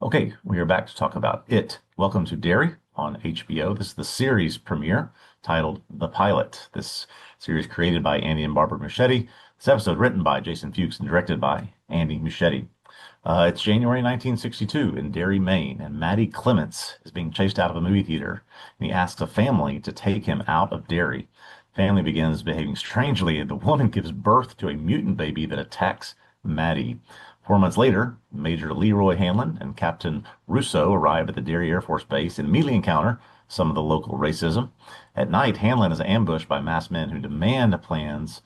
Okay, we are back to talk about It. Welcome to Derry on HBO. This is the series premiere titled The Pilot. This series created by Andy and Barbara Muschietti. This episode written by Jason Fuchs and directed by Andy Muschietti. It's January 1962 in Derry, Maine, and Matty Clements is being chased out of a movie theater, and he asks a family to take him out of Derry. Family begins behaving strangely, and the woman gives birth to a mutant baby that attacks Matty. 4 months later, Major Leroy Hanlon and Captain Russo arrive at the Derry Air Force Base and immediately encounter some of the local racism. At night, Hanlon is ambushed by masked men who demand plans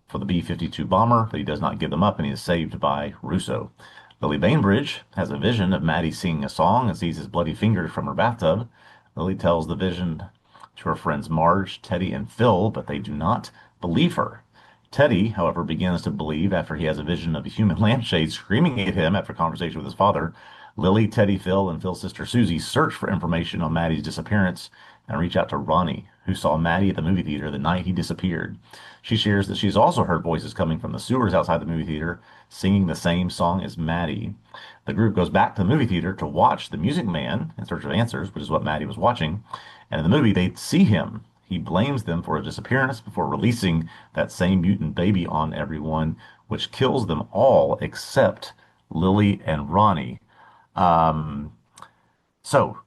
for the B-52 bomber, but he does not give them up and he is saved by Russo. Lily Bainbridge has a vision of Maddie singing a song and sees his bloody fingers from her bathtub. Lily tells the vision to her friends Marge, Teddy, and Phil, but they do not believe her. Teddy, however, begins to believe after he has a vision of a human lampshade screaming at him after a conversation with his father. Lily, Teddy, Phil, and Phil's sister Susie search for information on Maddie's disappearance and reach out to Ronnie, who saw Maddie at the movie theater the night he disappeared. She shares that she's also heard voices coming from the sewers outside the movie theater singing the same song as Maddie. The group goes back to the movie theater to watch The Music Man in search of answers, which is what Maddie was watching. And in the movie, they see him. He blames them for his disappearance before releasing that same mutant baby on everyone, which kills them all except Lily and Ronnie. Um, so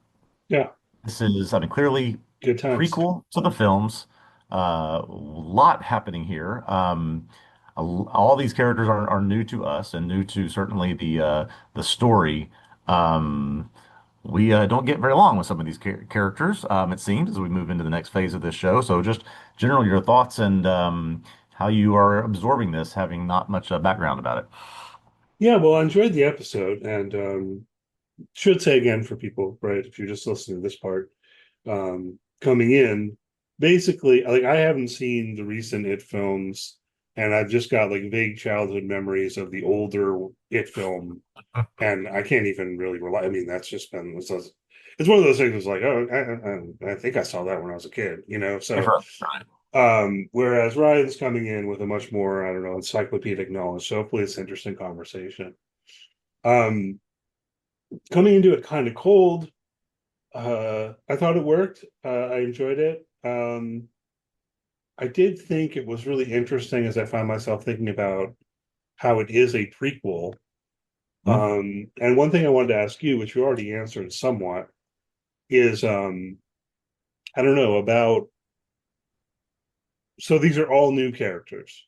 Yeah, this is, I mean, clearly good times. prequel to the films. A lot happening here. All these characters are new to us and new to certainly the story. Um, we don't get very long with some of these characters, it seems, as we move into the next phase of this show. So, just generally your thoughts and how you are absorbing this, having not much background about it. Yeah, well, I enjoyed the episode and should say again for people, right, if you're just listening to this part, coming in, basically, like I haven't seen the recent It films, and I've just got like vague childhood memories of the older It film, and I can't even really rely. I mean, that's just been it's one of those things. It's like, oh, I think I saw that when I was a kid, So Sure. Right. whereas Ryan's coming in with a much more, I don't know, encyclopedic knowledge. So hopefully it's an interesting conversation. Um, Coming into it kind of cold, I thought it worked. I enjoyed it. I did think it was really interesting as I found myself thinking about how it is a prequel. Hmm. And one thing I wanted to ask you, which you already answered somewhat, is I don't know about. So these are all new characters.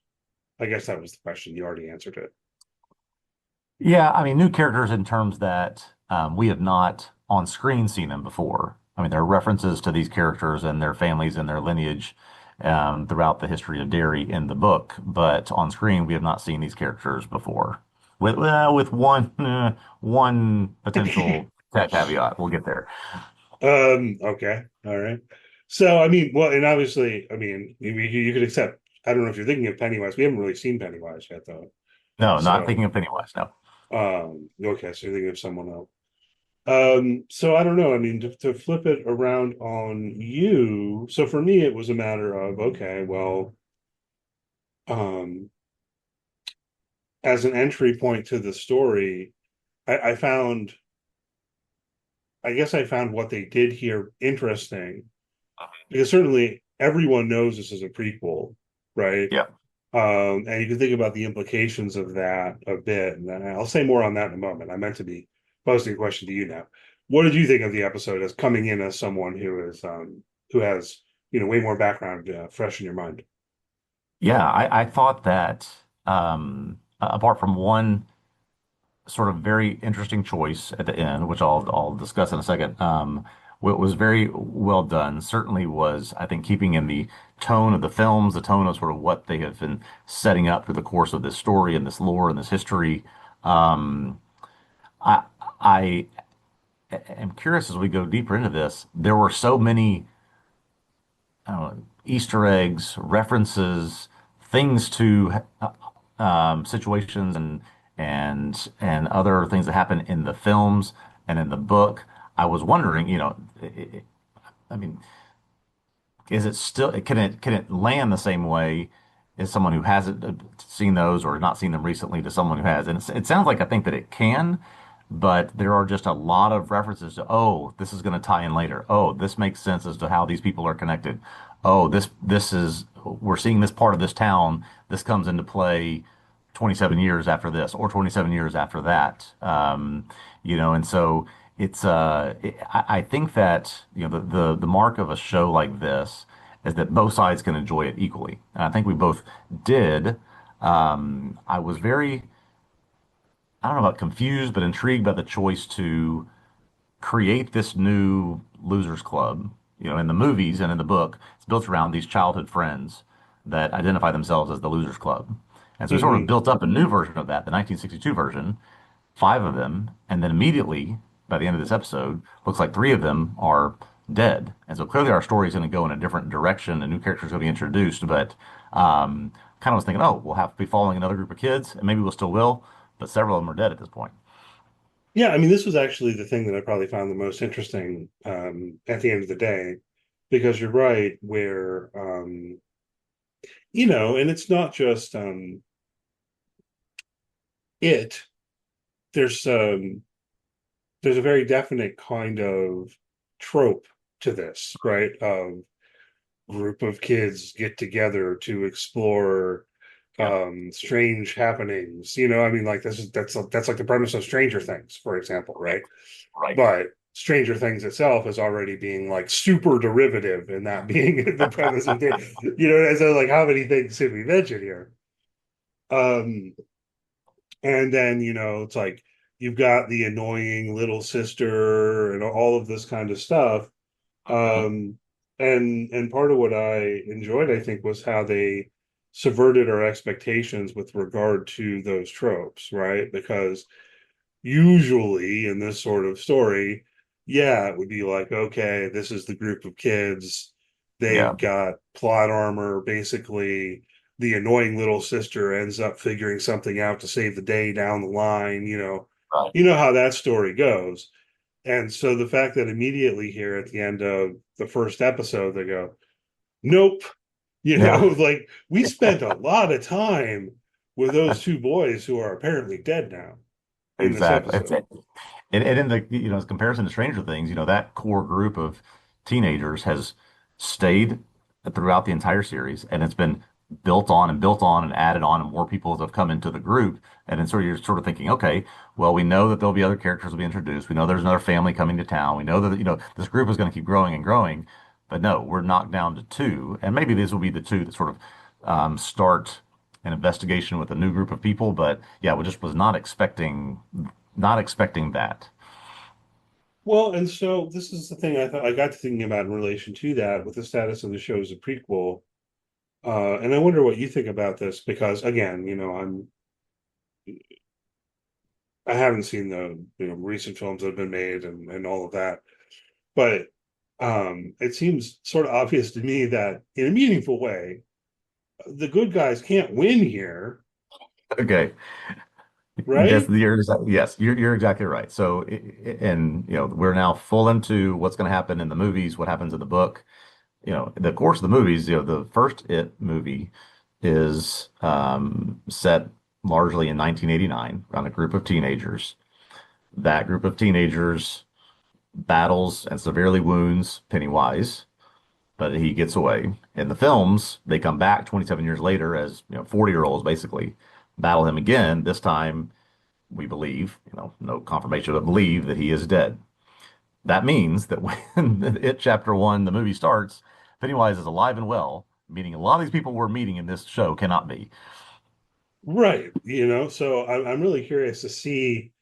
I guess that was the question. You already answered it. Yeah, I mean, new characters in terms that we have not on screen seen them before. I mean, there are references to these characters and their families and their lineage throughout the history of Derry in the book, but on screen we have not seen these characters before. With one potential caveat, we'll get there. Okay. All right. So, I mean, well, and obviously, I mean, you could accept. I don't know if you're thinking of Pennywise. We haven't really seen Pennywise yet, though. No, not So, thinking of Pennywise. No. okay. So you're thinking of someone else. So I don't know. I mean, to flip it around on you. So for me, it was a matter of, okay, well, um, as an entry point to the story, I found, I guess I found what they did here interesting because certainly everyone knows this is a prequel, right? Yeah. And you can think about the implications of that a bit, and I'll say more on that in a moment. I meant to be posing a question to you now. What did you think of the episode as coming in as someone who has way more background fresh in your mind? Yeah, I thought that apart from one sort of very interesting choice at the end, which I'll discuss in a second. What was very well done certainly was, I think, keeping in the tone of the films, the tone of sort of what they have been setting up through the course of this story and this lore and this history. Um, I I am curious as we go deeper into this. There were so many, I don't know, Easter eggs, references, things to situations and other things that happen in the films and in the book. I was wondering, I mean, is it still can it land the same way as someone who hasn't seen those or not seen them recently to someone who has? And it sounds like I think that it can. but there are just a lot of references to, oh, this is going to tie in later. Oh, this makes sense as to how these people are connected. Oh, this is we're seeing this part of this town. This comes into play 27 years after this, or 27 years after that. And so I think that the mark of a show like this is that both sides can enjoy it equally, and I think we both did. I was very, I don't know about confused, but intrigued by the choice to create this new losers club. In the movies and in the book, it's built around these childhood friends that identify themselves as the losers club. And so we sort of Hmm. built up a new version of that, the 1962 version, five of them, and then immediately by the end of this episode, looks like three of them are dead. And so clearly our story is going to go in a different direction. A new character is going to be introduced, but kind of was thinking, oh, we'll have to be following another group of kids, and maybe we'll still will, but several of them are dead at this point. Yeah, I mean, this was actually the thing that I probably found the most interesting at the end of the day, because you're right, where and it's not just it. There's there's a very definite kind of trope to this, right? Group of kids get together to explore Yeah, strange happenings. I mean, like that's like the premise of Stranger Things, for example, right? right. But Stranger Things itself is already being like super derivative in that being the premise of the, and so like how many things should we mention here? Um, and then it's like you've got the annoying little sister and all of this kind of stuff. Mhm. um and part of what I enjoyed, I think, was how they subverted our expectations with regard to those tropes, right? Because usually in this sort of story, yeah, it would be like, okay, this is the group of kids. They've Yeah, got plot armor. Basically, the annoying little sister ends up figuring something out to save the day down the line. right. You know how that story goes. And so the fact that immediately here at the end of the first episode, they go, nope, Yeah, like we spent a lot of time with those two boys who are apparently dead now in this exactly. It's, episode. and in the as comparison to Stranger Things, that core group of teenagers has stayed throughout the entire series, and it's been built on and added on, and more people have come into the group. And then you're sort of thinking, okay, well, we know that there'll be other characters will be introduced. We know there's another family coming to town. We know that this group is going to keep growing and growing. But no, we're knocked down to two, and maybe these will be the two that sort of start an investigation with a new group of people. But yeah, we just was not expecting that. Well, and so this is the thing I thought I got to thinking about in relation to that with the status of the show as a prequel. And I wonder what you think about this because again, I haven't seen the recent films that have been made and all of that. But it seems sort of obvious to me that in a meaningful way, the good guys can't win here, Okay. Yes, right? you're exactly right. So, and we're now full into what's going to happen in the movies, what happens in the book. The course of the movies, the first It movie is set largely in 1989 around a group of teenagers. That group of teenagers battles and severely wounds Pennywise, but he gets away. In the films, they come back 27 years later as 40-year-olds basically battle him again. This time we believe, no confirmation, but believe that he is dead. That means that when it chapter one, the movie starts, Pennywise is alive and well, meaning a lot of these people we're meeting in this show cannot be. Right. So I'm really curious to see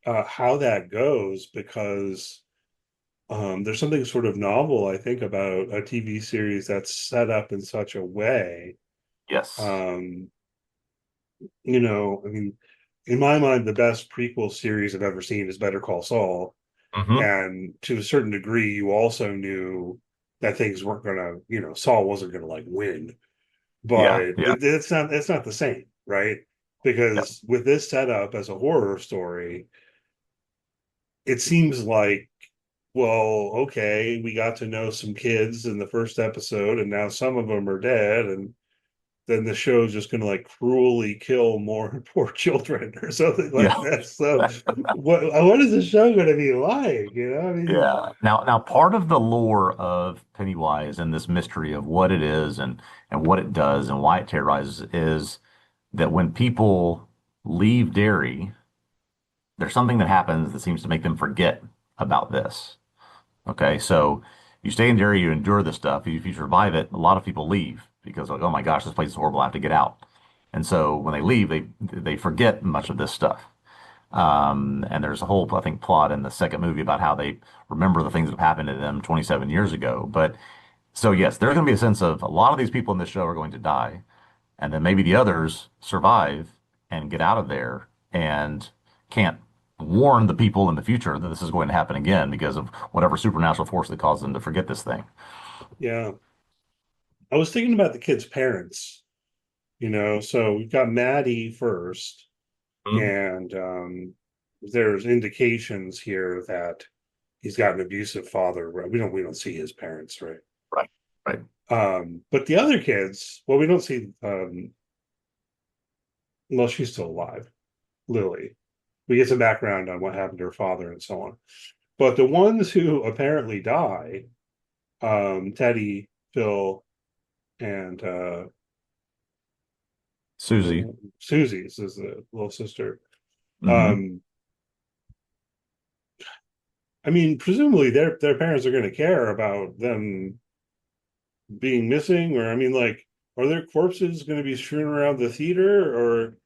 how that goes because there's something sort of novel, I think, about a TV series that's set up in such a way. Yes. Um, I mean, in my mind, the best prequel series I've ever seen is Better Call Saul. Hmm. And to a certain degree, you also knew that things weren't gonna, Saul wasn't gonna like win. But Yeah. Yeah. it's not the same, right? Yeah. Because with this setup as a horror story, it seems like, well, okay, we got to know some kids in the first episode, and now some of them are dead, and then the show's just going to like cruelly kill more poor children or something like Yeah. that. So what is the show going to be like? You know, I mean, Yeah. Now, part of the lore of Pennywise and this mystery of what it is and what it does and why it terrorizes is that when people leave Derry, there's something that happens that seems to make them forget about this. Okay, so you stay in Derry, you endure this stuff. If you survive it, a lot of people leave because like, oh my gosh, this place is horrible. I have to get out. And so when they leave, they forget much of this stuff. And there's a whole, I think, plot in the second movie about how they remember the things that have happened to them 27 years ago. But so yes, there's going to be a sense of a lot of these people in this show are going to die, and then maybe the others survive and get out of there and can't warn the people in the future that this is going to happen again because of whatever supernatural force that caused them to forget this thing. yeah. I was thinking about the kid's parents, you know, so we've got Maddie first, Mhm. and there's indications here that he's got an abusive father. Right? We don't see his parents, right? Right, right. But the other kids, well, we don't see well, she's still alive, Lily. We get some background on what happened to her father and so on. But the ones who apparently die, Teddy, Phil, and Susie. Susie's is the little sister. Hmm. Um, I mean, presumably their parents are going to care about them being missing, or I mean, like, are their corpses going to be strewn around the theater, or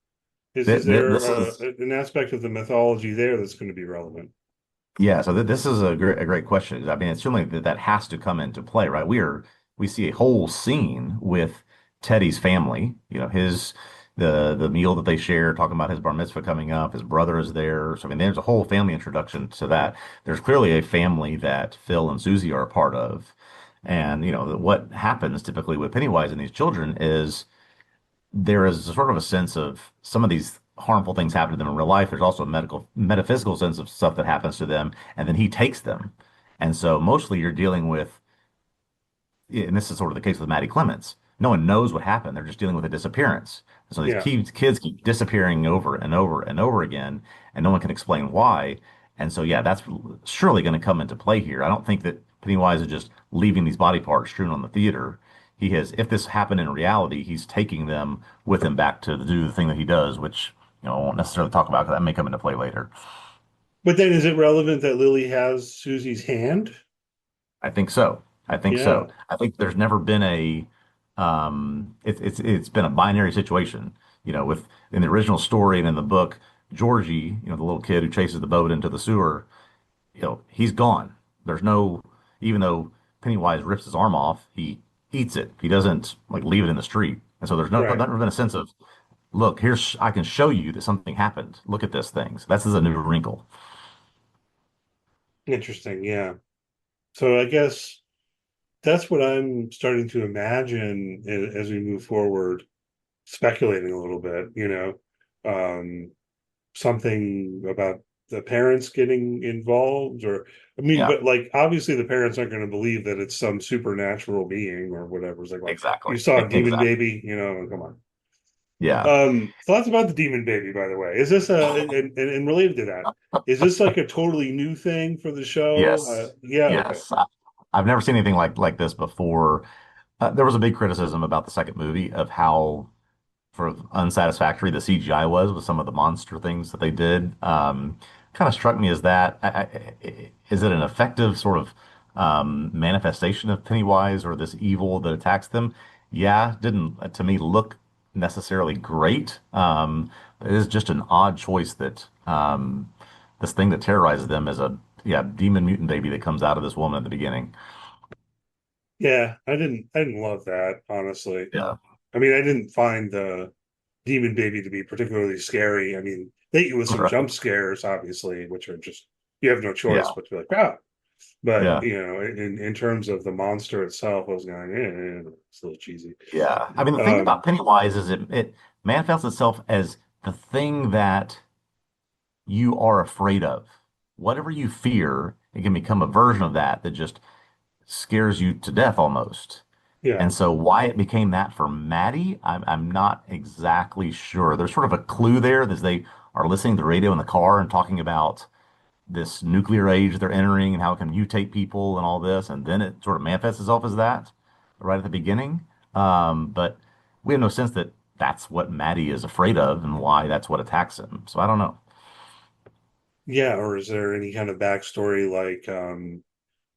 is there This is an aspect of the mythology there that's going to be relevant? Yeah, so this is a great question. I mean, it's certainly that has to come into play, right? We see a whole scene with Teddy's family, his the meal that they share, talking about his bar mitzvah coming up, his brother is there. So I mean, there's a whole family introduction to that. There's clearly a family that Phil and Susie are a part of. And what happens typically with Pennywise and these children is there is sort of a sense of some of these harmful things happen to them in real life. There's also a metaphysical sense of stuff that happens to them, and then he takes them. And so mostly you're dealing with, and this is sort of the case with Maddie Clements. No one knows what happened. They're just dealing with a disappearance. So these Yeah, kids keep disappearing over and over and over again, and no one can explain why. And so, yeah, that's surely going to come into play here. I don't think that Pennywise is just leaving these body parts strewn on the theater. He has, if this happened in reality, he's taking them with him back to do the thing that he does, which, I won't necessarily talk about because that may come into play later. but then is it relevant that Lily has Susie's hand? I think so. I think so. Yeah, I think there's never been it's been a binary situation, with in the original story and in the book, Georgie, the little kid who chases the boat into the sewer, he's gone. There's no, even though Pennywise rips his arm off, he eats it. He doesn't like leave it in the street. And so there's right. never been a sense of, look, here's, I can show you that something happened. Look at this thing. So that's a new wrinkle. Interesting. Yeah. So I guess that's what I'm starting to imagine as we move forward, speculating a little bit, something about the parents getting involved, or I mean, Yeah, but like obviously the parents aren't going to believe that it's some supernatural being or whatever. It's like, well, you exactly. saw a demon Exactly. baby, come on. Yeah. Thoughts about the demon baby, by the way. Is this and related to that, is this like a totally new thing for the show? Yes. Yeah, okay. Yes. I've never seen anything like this before. There was a big criticism about the second movie of how sort of unsatisfactory the CGI was with some of the monster things that they did. Kind of struck me as that. Is it an effective sort of manifestation of Pennywise or this evil that attacks them? Yeah, didn't to me look necessarily great. It is just an odd choice that this thing that terrorizes them is a demon mutant baby that comes out of this woman at the beginning. Yeah, I didn't love that, honestly. Yeah, I mean, I didn't find the demon baby to be particularly scary. I mean, they eat with some right. jump scares, obviously, which are just you have no choice Yeah, but to be like, ah. But yeah. in terms of the monster itself, I was going, it's a little cheesy. Yeah. I mean, the thing Um, about Pennywise is it manifests itself as the thing that you are afraid of. Whatever you fear, it can become a version of that that just scares you to death almost. Yeah. And so why it became that for Maddie, I'm not exactly sure. There's sort of a clue there that they are listening to the radio in the car and talking about this nuclear age they're entering and how it can mutate people and all this, and then it sort of manifests itself as that right at the beginning. But we have no sense that that's what Maddie is afraid of and why that's what attacks him. So I don't know. Yeah. Or is there any kind of backstory like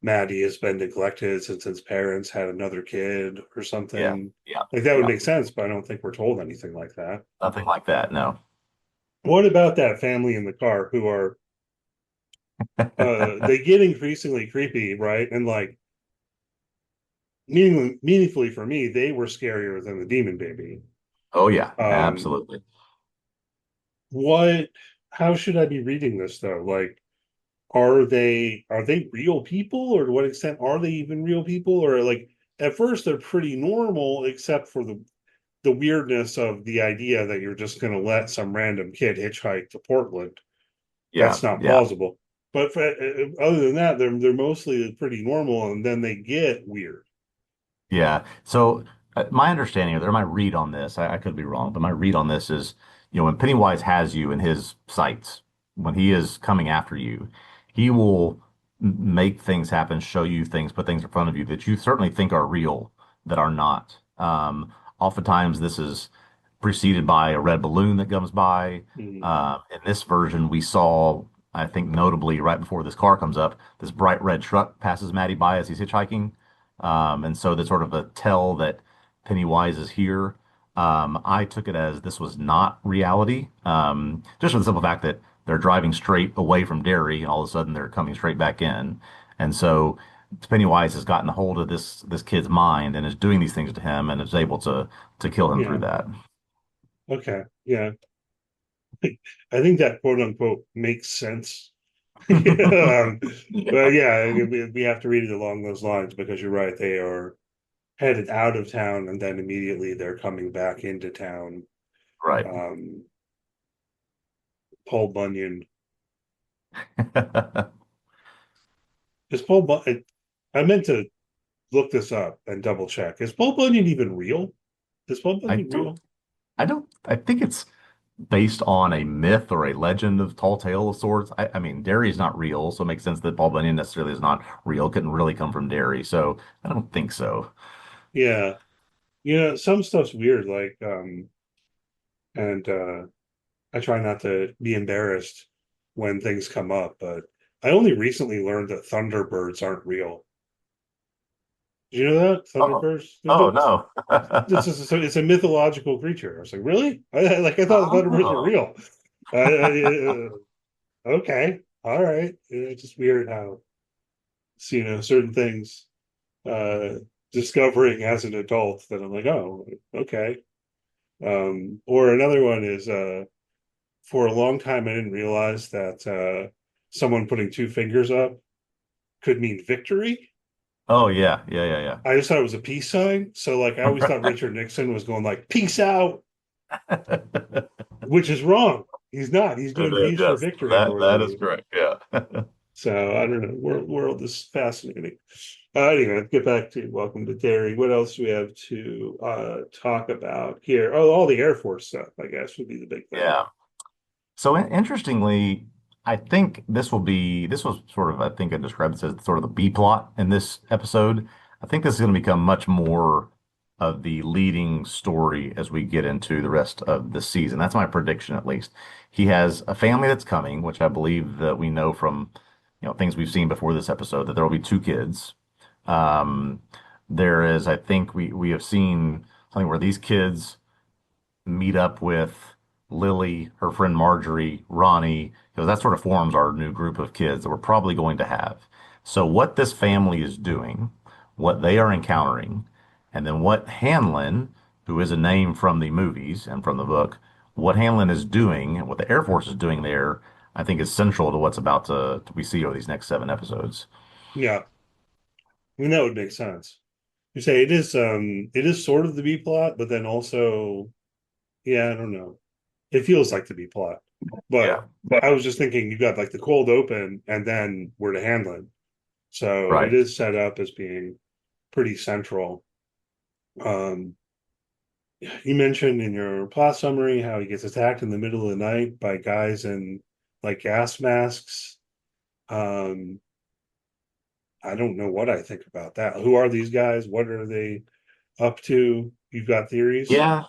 Maddie has been neglected since his parents had another kid or Yeah, something? yeah, Like that would yeah. make sense, but I don't think we're told anything like that. Nothing like that. No. What about that family in the car who are they get increasingly creepy, right? And like meaningfully for me, they were scarier than the demon baby. Oh yeah, Um, absolutely. what? How should I be reading this though? Like, are they real people, or to what extent are they even real people? Or like at first they're pretty normal, except for the weirdness of the idea that you're just going to let some random kid hitchhike to Portland. Yeah, That's not yeah. plausible. But other than that, they're mostly pretty normal, and then they get weird. Yeah. So my understanding or my read on this, I could be wrong, but my read on this is, when Pennywise has you in his sights, when he is coming after you, he will make things happen, show you things, put things in front of you that you certainly think are real that are not. Oftentimes this is preceded by a red balloon that comes by. Mm, In this version, we saw, I think notably right before this car comes up, this bright red truck passes Maddie by as he's hitchhiking. And so that's sort of a tell that Pennywise is here. I took it as this was not reality, just for the simple fact that they're driving straight away from Derry, and all of a sudden they're coming straight back in. And so Pennywise has gotten a hold of this kid's mind and is doing these things to him, and is able to kill him through yeah. that. Okay. Yeah. I think that quote unquote makes sense. um, but Yeah, yeah, we have to read it along those lines because you're right. They are headed out of town and then immediately they're coming back into town. right. Um, Paul Bunyan is Paul Bunyan. I meant to look this up and double check. Is Paul Bunyan even real? Is Paul I Bunyan don't, real? I think it's based on a myth or a legend of tall tale of sorts. I mean, Derry is not real, so it makes sense that Paul Bunyan necessarily is not real. Couldn't really come from Derry, so I don't think so. Yeah. Some stuff's weird, like and I try not to be embarrassed when things come up, but I only recently learned that thunderbirds aren't real. Did you know that? Oh, Thunderbirds? oh no. It's a mythological creature. I was like, really? I thought thunderbirds were Oh, real. Okay. All right. It's just weird how, certain things uh discovering as an adult that I'm like, oh, okay. Or another one is for a long time I didn't realize that someone putting two fingers up could mean victory. oh yeah, yeah, yeah, I just thought it was a peace sign. So like I always thought yeah. Richard Nixon was going like peace out, which is wrong. He's not. He's It doing is, peace for yes, victory, I that is believe. correct. Yeah. So I don't know. World is fascinating. Anyway, get back to welcome to Derry. What else do we have to talk about here? Oh, all the Air Force stuff, I guess, would be the big thing. Yeah. So interestingly, I think this was sort of, I think I described this as sort of the B plot in this episode. I think this is going to become much more of the leading story as we get into the rest of the season. That's my prediction, at least. He has a family that's coming, which I believe that we know from, things we've seen before this episode, that there will be two kids. Um, there is, I think we have seen something where these kids meet up with Lily, her friend Marjorie, Ronnie, because that sort of forms our new group of kids that we're probably going to have. So what this family is doing, what they are encountering, and then what Hanlon, who is a name from the movies and from the book, what Hanlon is doing and what the Air Force is doing there, I think is central to what's about to we see over these next 7 episodes. Yeah, I mean that would make sense. You say it is sort of the B plot, but then also, yeah, I don't know. It feels like the B plot. But Yeah, but I was just thinking you got like the cold open and then we're to Hanlon. So it right. is set up as being pretty central. Um, you mentioned in your plot summary how he gets attacked in the middle of the night by guys in like gas masks. Um, I don't know what I think about that. Who are these guys? What are they up to? You've got theories? Yeah,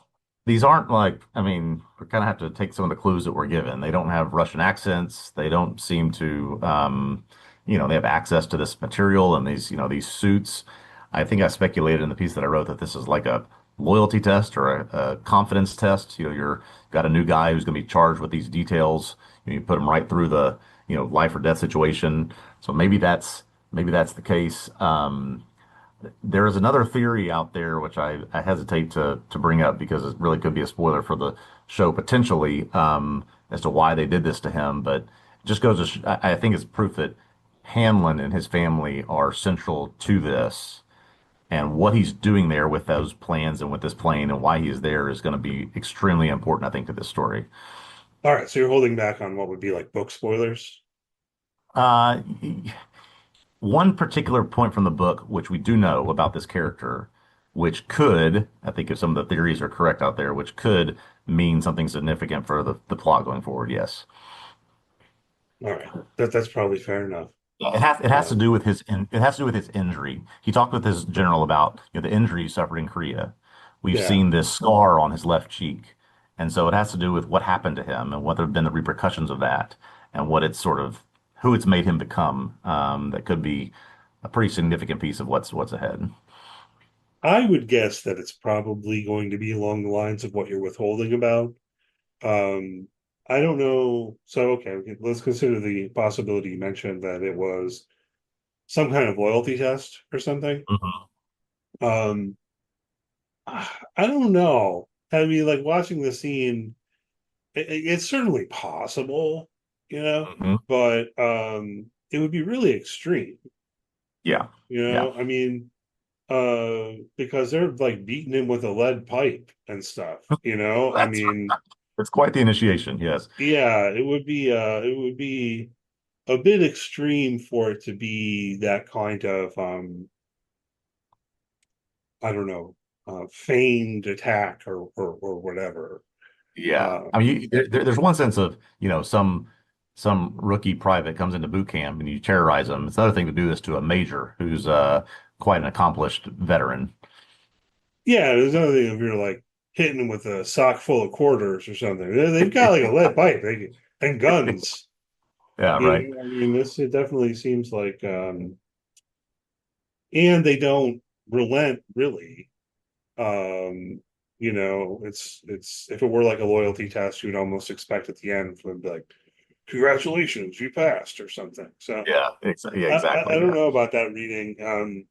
these aren't like, I mean, we kind of have to take some of the clues that we're given. They don't have Russian accents. They don't seem to, they have access to this material and these, these suits. I think I speculated in the piece that I wrote that this is like a loyalty test or a confidence test. You're got a new guy who's going to be charged with these details. You put him right through the, life or death situation. So maybe that's the case. There is another theory out there which I hesitate to bring up because it really could be a spoiler for the show potentially, as to why they did this to him. But it just goes to I think it's proof that Hanlon and his family are central to this, and what he's doing there with those plans and with this plane and why he is there is going to be extremely important, I think, to this story. All right, so you're holding back on what would be like book spoilers. Uh, One particular point from the book, which we do know about this character, which could, I think if some of the theories are correct out there, which could mean something significant for the plot going forward, yes. All right, that's probably fair enough. It has to Um, do with his injury. He talked with his general about the injury he suffered in Korea. We've yeah, seen this scar on his left cheek, and so it has to do with what happened to him and what have been the repercussions of that, and what it's sort of who it's made him become. That could be a pretty significant piece of what's ahead. I would guess that it's probably going to be along the lines of what you're withholding about. Um, I don't know. So, okay, let's consider the possibility you mentioned that it was some kind of loyalty test or something. Mhm. Um, I don't know. I mean, like watching the scene, it's certainly possible, you know, Mhm. but it would be really extreme, Yeah. Yeah. I mean, because they're like beating him with a lead pipe and stuff, I That's mean, it's quite the initiation. Yes. yeah, it would be a bit extreme for it to be that kind of I don't know, feigned attack or whatever. Yeah. Uh, I mean, there's one sense of, some rookie private comes into boot camp and you terrorize them. It's another thing to do this to a major who's quite an accomplished veteran. yeah, there's another thing if you're like hitting them with a sock full of quarters or something. They've got like a lead pipe and guns. Yeah, right. I mean, this it definitely seems like, and they don't relent really. Um, it's if it were like a loyalty test, you'd almost expect at the end for them to be like, "Congratulations, you passed" or something. So Yeah, I exactly. don't Yeah. know about that reading.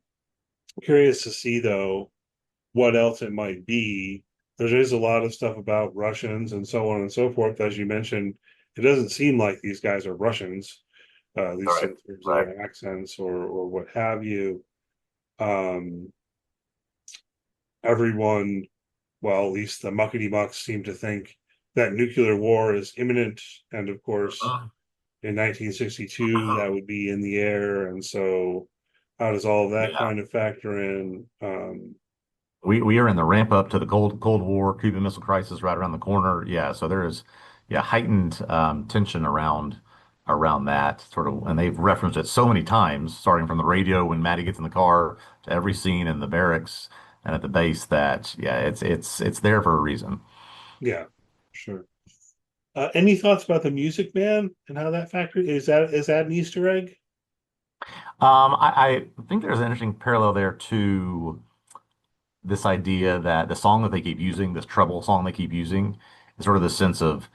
Curious to see though what else it might be. There is a lot of stuff about Russians and so on and so forth. As you mentioned, it doesn't seem like these guys are Russians, at All least right. in terms of Right. their accents or what have you. Um, Everyone, well, at least the muckety mucks seem to think that nuclear war is imminent. And of course, in 1962, that would be in the air. And so, how does all of that Yeah. kind of factor in? We are in the ramp up to the Cold War, Cuban Missile Crisis right around the corner. Yeah, so there is heightened tension around that sort of, and they've referenced it so many times, starting from the radio when Maddie gets in the car to every scene in the barracks and at the base. That it's there for a reason. Yeah, sure. Any thoughts about the Music Man and how that factored? Is that an Easter egg? I think there's an interesting parallel there to this idea that the song that they keep using, this treble song they keep using, is sort of the sense of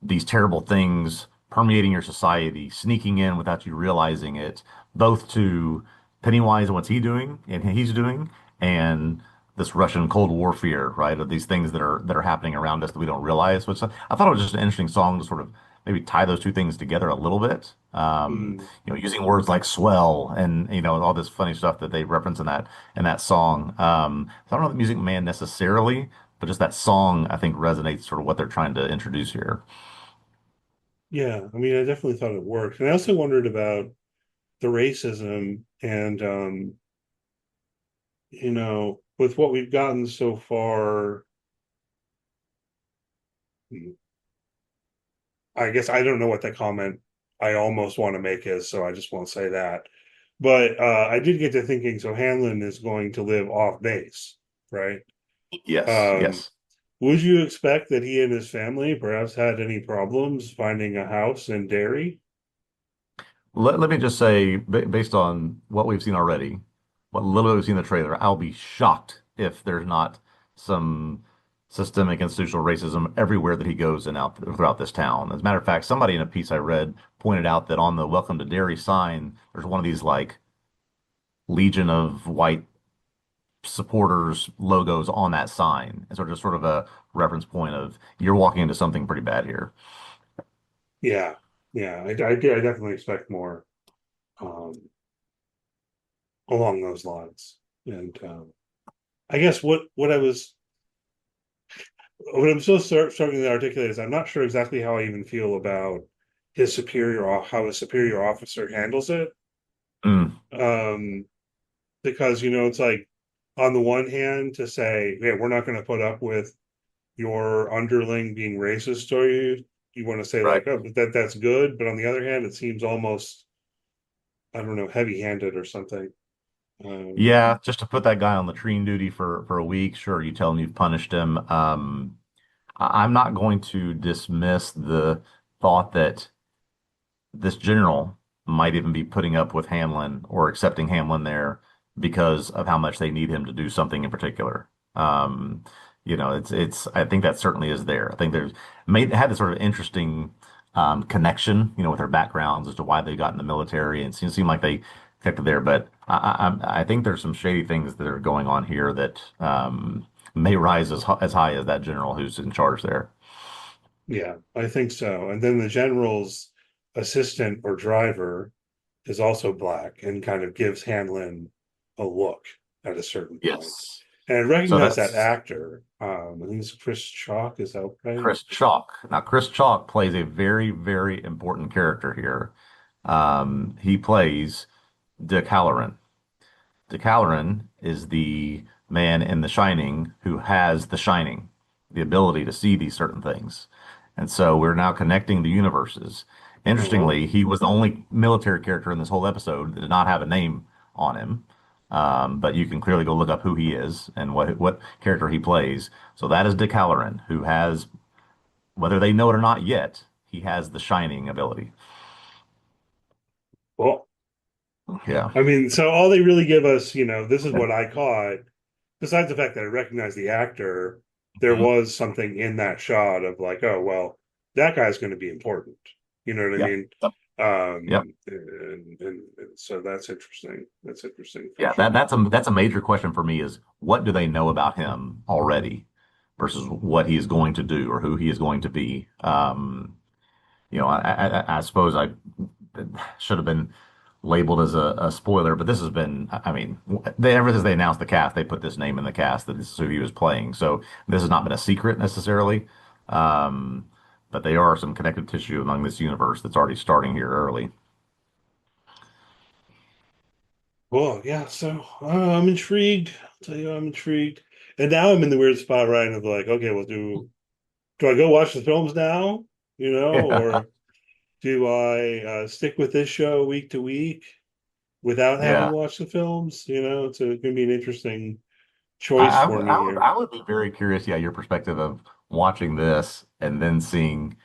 these terrible things permeating your society, sneaking in without you realizing it, both to Pennywise and what's he's doing, and this Russian Cold War fear, right? Of these things that are happening around us that we don't realize. Which I thought it was just an interesting song to sort of maybe tie those two things together a little bit. Hmm. Using words like swell and all this funny stuff that they reference in that song. So I don't know the Music Man necessarily, but just that song I think resonates sort of what they're trying to introduce here. Yeah, I mean, I definitely thought it worked, and I also wondered about the racism and with what we've gotten so far, I guess I don't know what the comment I almost want to make is, so I just won't say that. But I did get to thinking, so Hanlon is going to live off base, right? Yes, Um, yes. would you expect that he and his family perhaps had any problems finding a house in Derry? Let me just say, based on what we've seen already, what little we've seen in the trailer, I'll be shocked if there's not some systemic institutional racism everywhere that he goes and out throughout this town. As a matter of fact, somebody in a piece I read pointed out that on the Welcome to Derry sign, there's one of these like Legion of White supporters logos on that sign. And sort of just sort of a reference point of you're walking into something pretty bad here. Yeah, yeah, I definitely expect more um, along those lines. And I guess what I'm still struggling to articulate is I'm not sure exactly how I even feel about how his superior officer handles it. Mm, Um, because it's like on the one hand to say, yeah, we're not going to put up with your underling being racist to you. You want to say right. like, oh, but that's good. But on the other hand, it seems almost, I don't know, heavy-handed or something. Um, Yeah, just to put that guy on latrine duty for a week, sure, you tell him you've punished him. I'm not going to dismiss the thought that this general might even be putting up with Hamlin or accepting Hamlin there because of how much they need him to do something in particular. It's I think that certainly is there. I think there's made had this sort of interesting connection, with their backgrounds as to why they got in the military, and it seemed like they connected there. But I think there's some shady things that are going on here that may rise as high as that general who's in charge there. yeah, I think so. And then the general's assistant or driver is also black and kind of gives Hanlon a look at a certain point. Yes. And I So recognize that that's actor. I think it's Chris Chalk. Is that right? Chris Chalk. Now, Chris Chalk plays a very, very important character here. He plays Dick Halloran. Dick Halloran is the man in The Shining who has the shining, the ability to see these certain things. And so we're now connecting the universes. Oh, Interestingly, he was the only military character in this whole episode that did not have a name on him. But you can clearly go look up who he is and what character he plays. So that is Dick Halloran, who has, whether they know it or not yet, he has the shining ability. well, Yeah. I mean, so all they really give us, this is what I caught. Besides the fact that I recognize the actor, there Mhm. was something in that shot of like, oh, well, that guy's going to be important. You know what I Yeah. mean? Yep. Yep. And so that's interesting. That's interesting for Yeah, sure. that's a major question for me is what do they know about him already versus what he is going to do or who he is going to be. I suppose I should have been labeled as a spoiler, but this has been, I mean, ever since they announced the cast, they put this name in the cast that this is who he was playing. So this has not been a secret necessarily. Um, but they are some connective tissue among this universe that's already starting here early. Well, yeah. So I'm intrigued. I'll tell you, I'm intrigued. And now I'm in the weird spot, right? Of like, okay, well, do I go watch the films now? Yeah. Or do I stick with this show week to week without having Yeah. watched the films? It's going to be an interesting choice for me here. I would be very curious, yeah, your perspective of watching this and then seeing,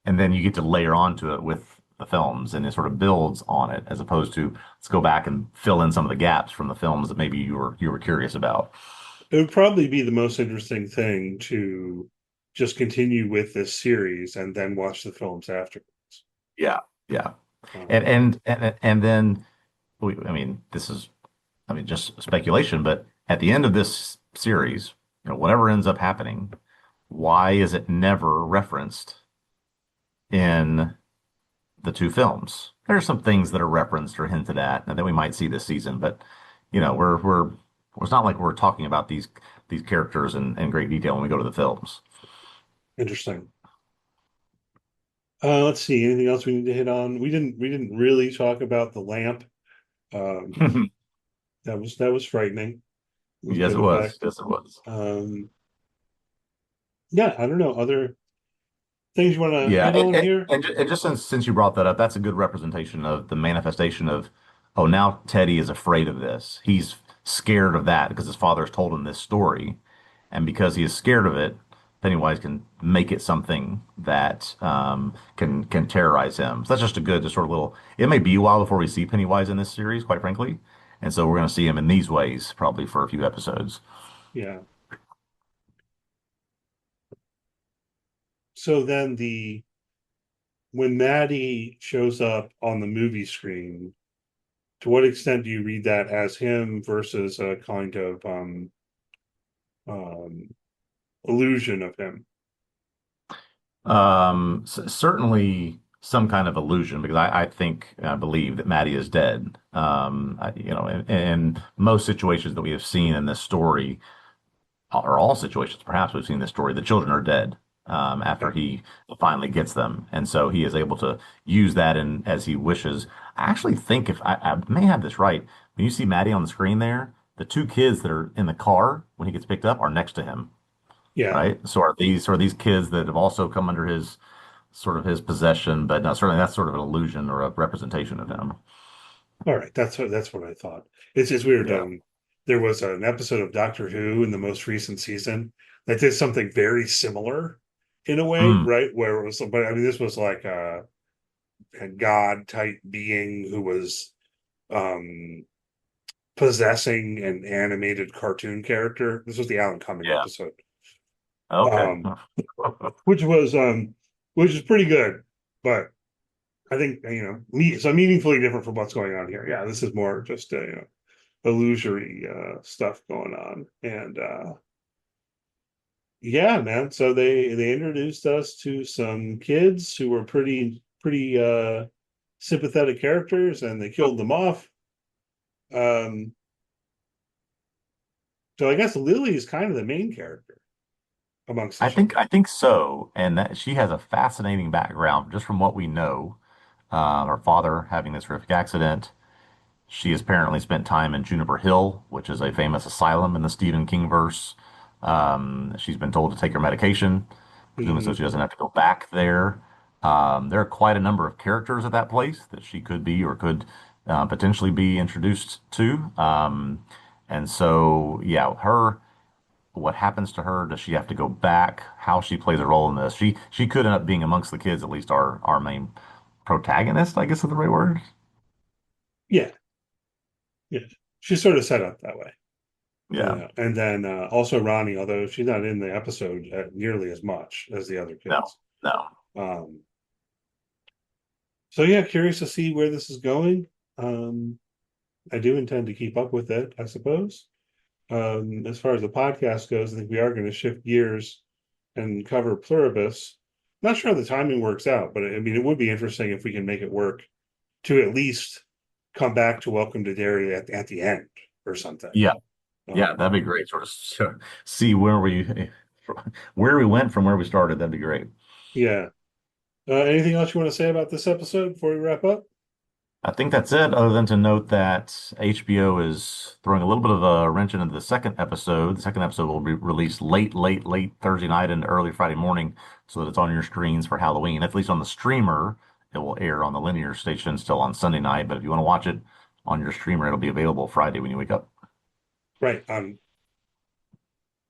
and then you get to layer onto it with the films and it sort of builds on it as opposed to let's go back and fill in some of the gaps from the films that maybe you were curious about. It would probably be the most interesting thing to just continue with this series and then watch the films afterwards. Yeah. Yeah. And Um, and and then I mean, this is just speculation, but at the end of this series, whatever ends up happening, why is it never referenced in the two films? There's some things that are referenced or hinted at and that we might see this season, but we're it's not like we're talking about these characters in great detail when we go to the films. Interesting. Let's see. Anything else we need to hit on? We didn't really talk about the lamp. Um, that was frightening. with Yes, good it was. effect. Yes, it was. Um, yeah, I don't know. Other things you want to Yeah, hit on here? and just since you brought that up, that's a good representation of the manifestation of, oh, now Teddy is afraid of this. He's scared of that because his father's told him this story, and because he is scared of it, Pennywise can make it something that can terrorize him. So that's just a good, just sort of little. It may be a while before we see Pennywise in this series, quite frankly, and so we're going to see him in these ways probably for a few episodes. Yeah. So then the when Maddie shows up on the movie screen, to what extent do you read that as him versus a kind of um, illusion of him? Certainly some kind of illusion because I think I believe that Maddie is dead. In most situations that we have seen in this story, or all situations perhaps we've seen in this story, the children are dead after Yeah, he finally gets them, and so he is able to use that in as he wishes. I actually think if I may have this right, when you see Maddie on the screen there, the two kids that are in the car when he gets picked up are next to him, yeah. right? So are these kids that have also come under his sort of his possession, but no, certainly that's sort of an illusion or a representation of him. All right, that's what I thought. It's just weird. Yeah. There was an episode of Doctor Who in the most recent season that did something very similar in a way, Mm, right? Where it was, but I mean, this was like a god type being who was um possessing an animated cartoon character. This was the Alan Cumming yeah. episode, Okay. um, which was which is pretty good, but I think so meaningfully different from what's going on here. Yeah, this is more just illusory stuff going on, and yeah, man. So they introduced us to some kids who were pretty sympathetic characters, and they killed them off. Um, so I guess Lily is kind of the main character amongst the I show. think I think so, and that she has a fascinating background just from what we know. Her father having this horrific accident. She has apparently spent time in Juniper Hill, which is a famous asylum in the Stephen King verse. She's been told to take her medication, presumably so Hmm. she doesn't have to go back there. There are quite a number of characters at that place that she could be or could potentially be introduced to. And so, yeah, her, what happens to her? Does she have to go back? How she plays a role in this? She could end up being amongst the kids, at least our main protagonist, I guess is the right word. Yeah, yeah. She's sort of set up that way. Yeah. Yeah, and then also Ronnie, although she's not in the episode nearly as much as the other No, kids. no. Um, so yeah, curious to see where this is going. Um, I do intend to keep up with it, I suppose. As far as the podcast goes, I think we are going to shift gears and cover Pluribus. Not sure how the timing works out, but I mean, it would be interesting if we can make it work to at least come back to Welcome to Derry at the end or something. Yeah. Yeah, Um, that'd be great. Sort of see where we went from where we started. That'd be great. yeah. Anything else you want to say about this episode before we wrap up? I think that's it, other than to note that HBO is throwing a little bit of a wrench into the second episode. The second episode will be released late Thursday night and early Friday morning so that it's on your screens for Halloween. At least on the streamer, it will air on the linear station still on Sunday night. But if you want to watch it on your streamer, it'll be available Friday when you wake up. Right.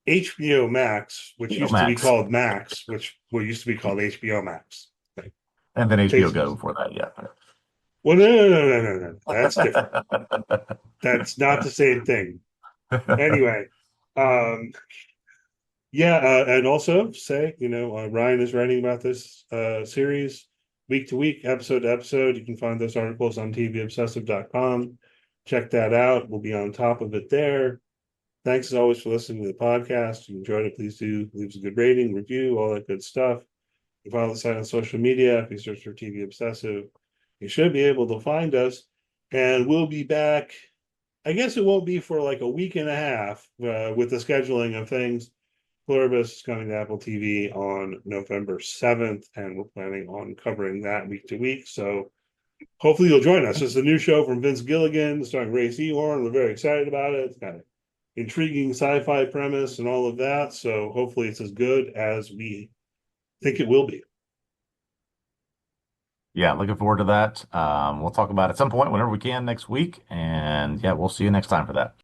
HBO Max, which HBO used to be Max. called Max, which used to be called HBO Max. And then HBO Tastes Go before that, yeah. well, no. That's different. That's not the same thing. Anyway, um, yeah, and also say, Ryan is writing about this series week to week, episode to episode. You can find those articles on tvobsessive.com. Check that out. We'll be on top of it there. Thanks as always for listening to the podcast. If you enjoyed it, please do leave us a good rating, review, all that good stuff. You follow the site on social media. If you search for TV Obsessive, you should be able to find us. And we'll be back. I guess it won't be for like a week and a half with the scheduling of things. Pluribus is coming to Apple TV on November 7th, and we're planning on covering that week to week. So hopefully you'll join us. It's a new show from Vince Gilligan starring Ray Seahorn. We're very excited about it. It's got intriguing sci-fi premise and all of that. So hopefully it's as good as we think it will be. Yeah, looking forward to that. We'll talk about it at some point whenever we can next week. And yeah, we'll see you next time for that.